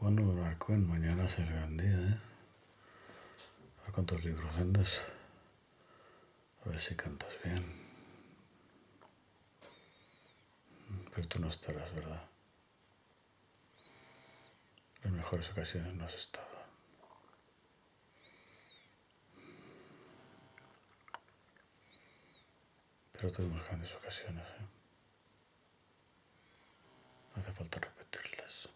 Bueno, Larcoen, mañana es el gran día, ¿eh? A ver cuántos libros vendes. A ver si cantas bien. Pero tú no estarás, ¿verdad? En las mejores ocasiones no has estado. Pero tuvimos grandes ocasiones, ¿eh? No hace falta repetirlas.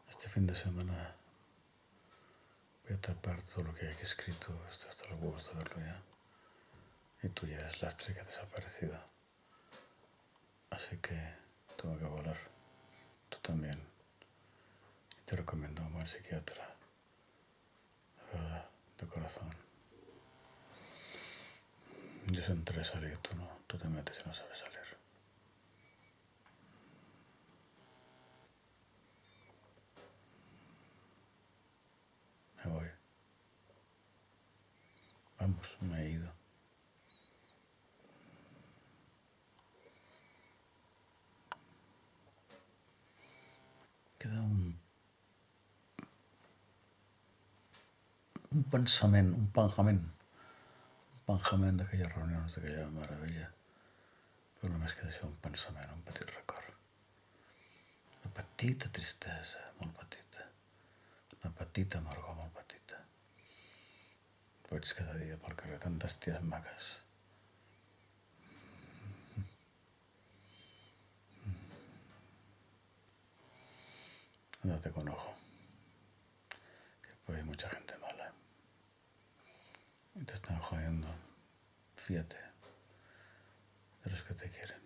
Este fin de semana voy a tapar todo lo que hay aquí escrito. Estoy hasta los huevos de verlo ya. Y tú ya eres lastre que ha desaparecido. Así que tengo que volar. Tú también. Y te recomiendo a un buen psiquiatra. De verdad, de corazón. Yo sé entré salir, tú no. Tú te metes y no sabes salir. Me voy. Vamos, me he ido. Queda un pensament, un penjament d'aquelles reunions, d'aquella meravella. Però només queda això, un pensament, un petit record. Una petita tristesa, molt petita. Una petita amargor, molt petita. Veig cada dia pel carrer tantes ties maques. Andate con ojo. Que pues hay mucha gente mala. Y te están jodiendo. Fíjate de los que te quieren.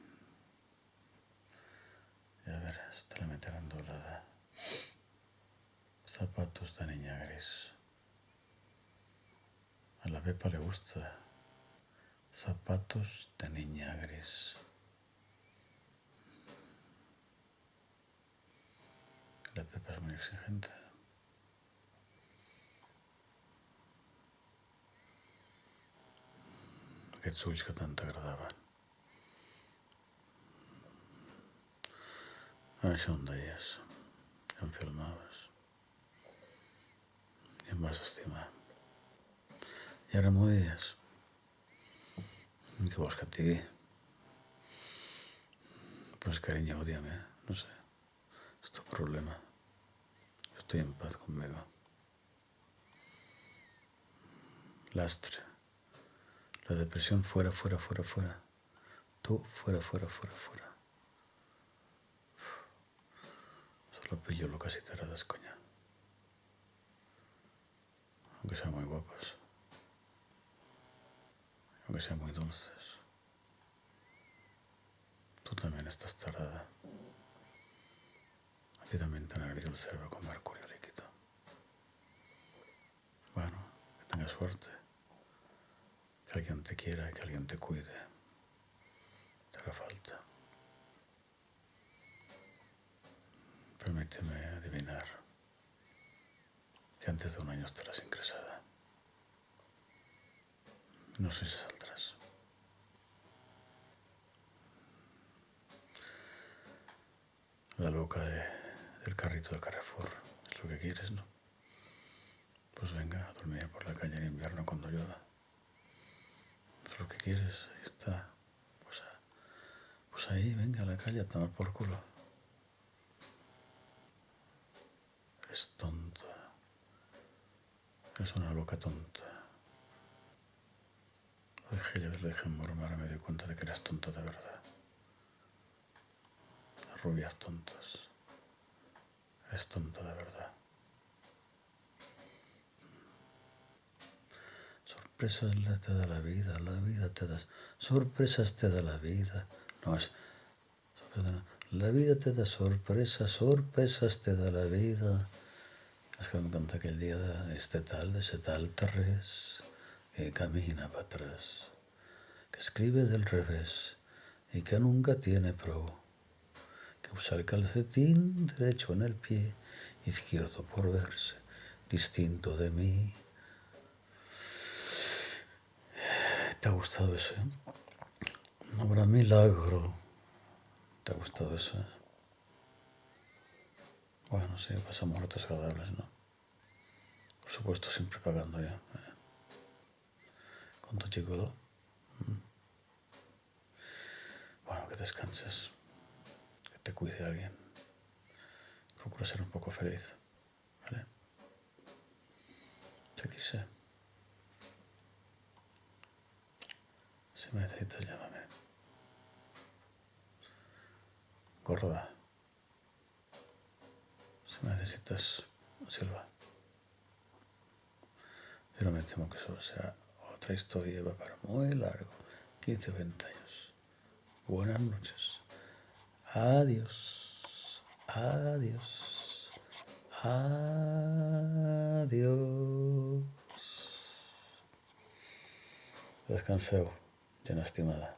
Ya verás, te la meterán doblada. Zapatos de niña gris. A la Pepa le gusta. Zapatos de niña gris. La Pepa és molt exigente. Aquests ulls que tant t'agradaven. Això em deies. Em filmaves. I em vas estimar. I ara m'ho dies. Què vols que et digui? Pues cariño, odiame. No sé. Es tu problema. Yo estoy en paz conmigo. Lastre. La depresión fuera, fuera, fuera, fuera. Tú fuera, fuera, fuera, fuera. Solo pillo lo casi taradas, coña. Aunque sean muy guapas. Aunque sean muy dulces. Tú también estás tarada. A ti también te han agredido el cerebro con mercurio líquido. Bueno, que tengas suerte. Que alguien te quiera y que alguien te cuide. Te hará falta. Permíteme adivinar que antes de un año estarás ingresada. No sé si saldrás. La loca del carrito del Carrefour. Es lo que quieres, ¿no? Pues venga a dormir por la calle en invierno cuando llueva. Es lo que quieres, ahí está. Pues ahí, venga a la calle a tomar por culo. Eres tonta. Eres una loca tonta. Lo dejé mormar, me di cuenta de que eres tonta de verdad. Las rubias tontas. Eres tonta de verdad. Sorpresas te da la vida te da... Sorpresas te da la vida. No, es... La vida te da sorpresas, sorpresas te da la vida. És que m'encanta aquell dia de ese tal Terrés que camina para atrás, que escribe del revés y que nunca tiene pro, que usa el calcetín derecho en el pie, izquierdo por verse distinto de mí. ¿Te ha gustado eso? No habrá milagro. ¿Te ha gustado eso? Bueno, sí, pasamos ratos agradables, ¿no? Por supuesto, siempre pagando ya. Con tu chico. Bueno, que descanses. Que te cuide alguien. Procura ser un poco feliz. ¿Vale? Te quise. Si me necesitas, llámame. Gorda. Si me necesitas, Silva. Pero me temo que eso será otra historia y va para muy largo. 15 o 20 años. Buenas noches. Adiós. Adiós. Adiós. Descanseu, llena estimada.